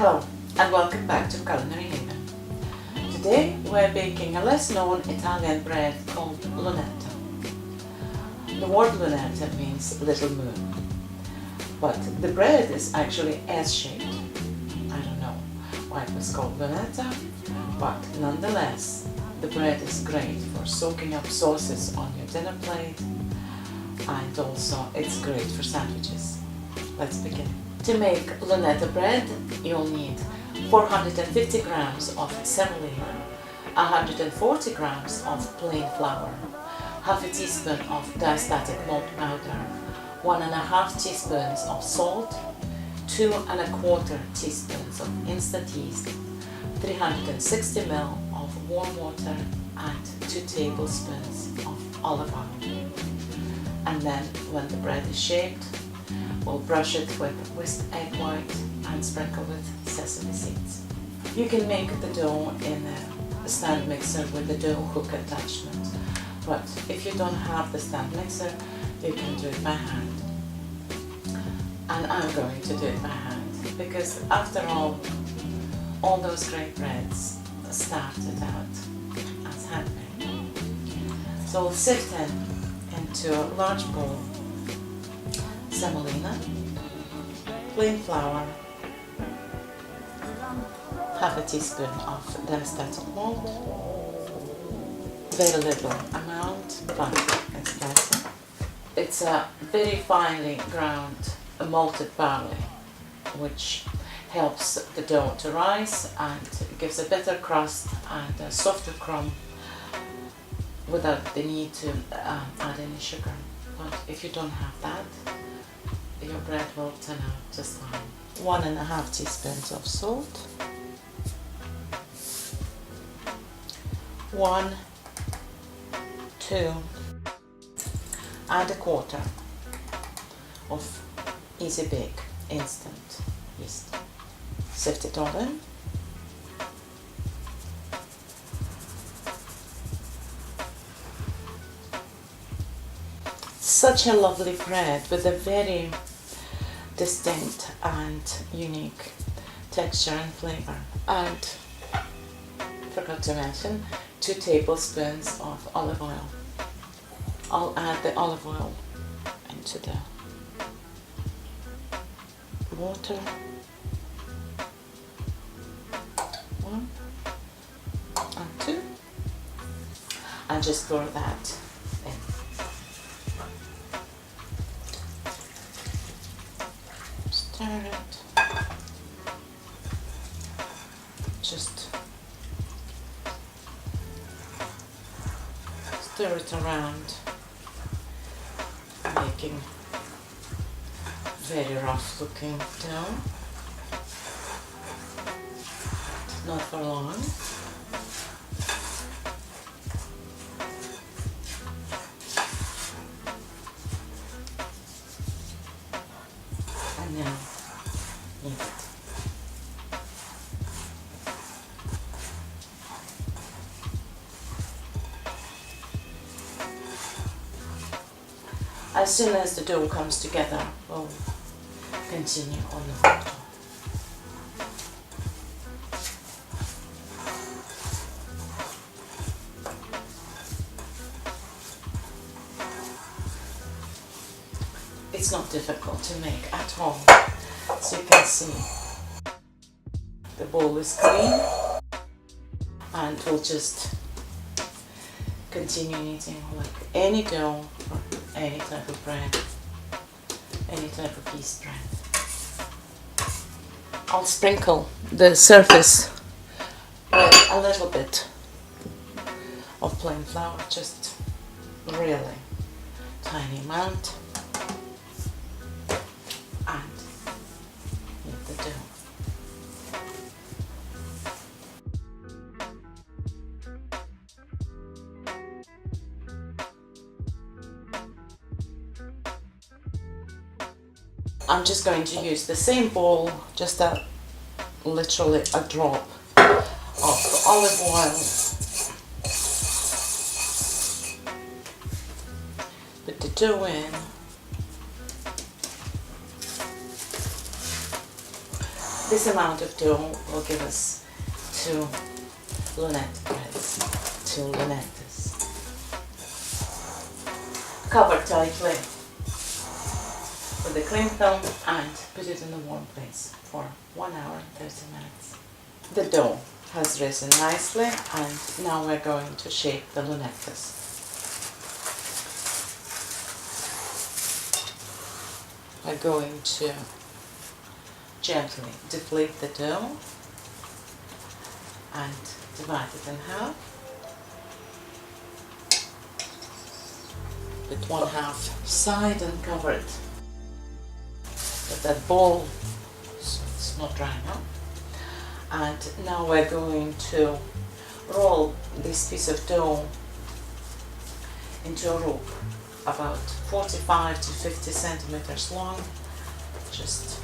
Hello and welcome back to Culinary Haven. Today we're baking a less known Italian bread called Lunetta. The word Lunetta means little moon, but the bread is actually S-shaped. I don't know why it was called Lunetta, but nonetheless the bread is great for soaking up sauces on your dinner plate, and also it's great for sandwiches. Let's begin. To make Lunetta bread, you'll need 450 grams of semolina, 140 grams of plain flour, half a teaspoon of diastatic malt powder, 1.5 teaspoons of salt, 2.25 teaspoons of instant yeast, 360 ml of warm water, and 2 tablespoons of olive oil. And then when the bread is shaped, we'll brush it with whisked egg white and sprinkle with sesame seeds. You can make the dough in a stand mixer with the dough hook attachment, but if you don't have the stand mixer, you can do it by hand. And I'm going to do it by hand because after all those great breads started out as handmade. So we'll sift into a large bowl semolina, plain flour, half a teaspoon of diastatic malt, very little amount, but it's plenty. It's a very finely ground malted barley, which helps the dough to rise and gives a better crust and a softer crumb without the need to add any sugar. But if you don't have that, your bread will turn out just fine. 1.5 teaspoons of salt, 1, 2, and 1/4 of easy bake instant yeast. Sift it all in. Such a lovely bread with a very distinct and unique texture and flavor. And forgot to mention 2 tablespoons of olive oil. I'll add the olive oil into the water. 1 and 2, and just pour that in. Stir it. Just stir it around, making very rough looking dough. Not for long. And now knead it. As soon as the dough comes together, we'll continue on the hot dough. It's not difficult to make at all. As you can see, the bowl is clean, and we'll just continue kneading like any dough for any type of bread, any type of yeast bread. I'll sprinkle the surface with a little bit of plain flour, just really tiny amount, and knead the dough. I'm just going to use the same bowl, just literally a drop of olive oil. Put the dough in. This amount of dough will give us 2 Lunetta breads, 2 Lunettas. Cover tightly with a cling film and put it in a warm place for 1 hour and 30 minutes. The dough has risen nicely, and now we're going to shape the Lunettas. We're going to gently deplete the dough and divide it in half. Put 1/2 side and cover it with that bowl so it's not drying out. And now we're going to roll this piece of dough into a rope about 45 to 50 centimeters long. Just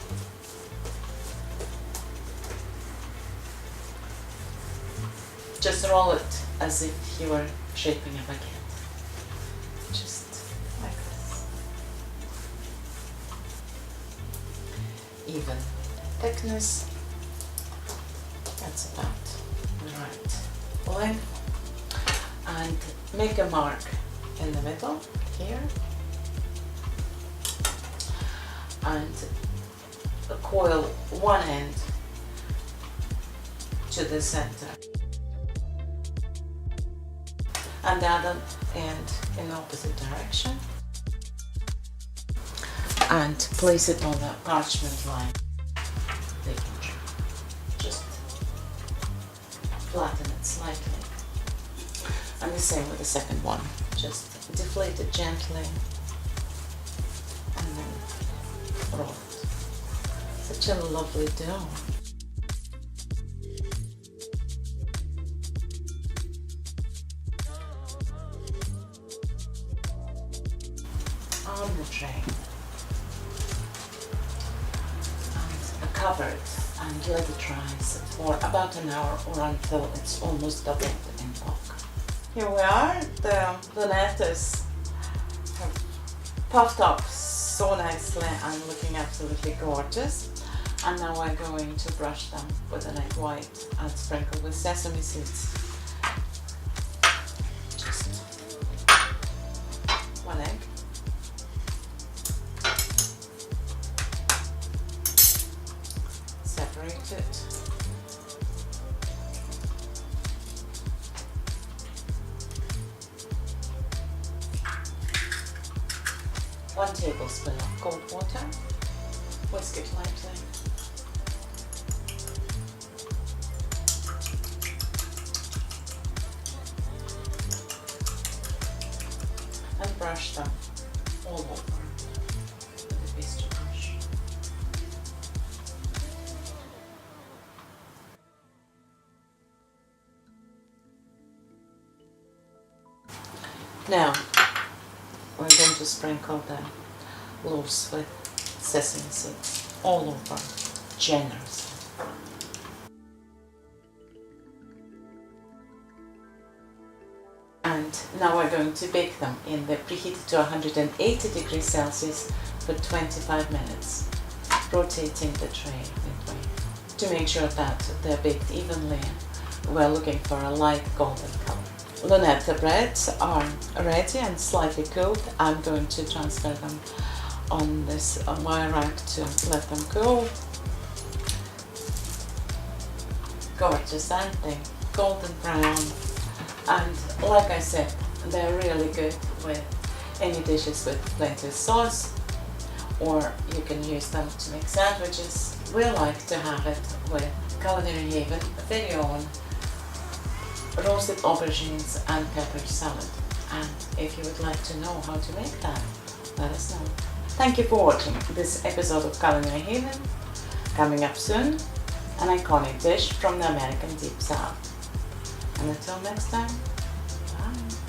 roll it as if you were shaping a baguette. Just like this. Even thickness. That's about the right length. And make a mark in the middle here. And coil one end to the center and the other end in the opposite direction, and place it on the parchment line. Just flatten it slightly, and the same with the second one. Just deflate it gently and then roll it. Such a lovely dough. On the tray and cover it and let it rise for about an hour or until it's almost doubled in bulk. Here we are. The Lunettas have puffed up so nicely and looking absolutely gorgeous. And now we're going to brush them with an egg white and sprinkle with sesame seeds. Just 1 egg. Separate it. One tablespoon of cold water. Whisk it lightly. And brush them all over with a pastry brush. Now we're going to sprinkle the loaves with sesame seeds all over generously. And now we're going to bake them in the preheated to 180 degrees Celsius for 25 minutes, rotating the tray midway. To make sure that they're baked evenly, we're looking for a light golden color. Lunetta breads are ready and slightly cooled. I'm going to transfer them on this wire rack to let them cool. Gorgeous, aren't they? Golden brown. And like I said, they're really good with any dishes with plenty of sauce, or you can use them to make sandwiches. We like to have it with Culinary Haven very own roasted aubergines and pepper salad. And if you would like to know how to make that, let us know. Thank you for watching this episode of Culinary Haven. Coming up soon, an iconic dish from the American Deep South. And until next time, bye.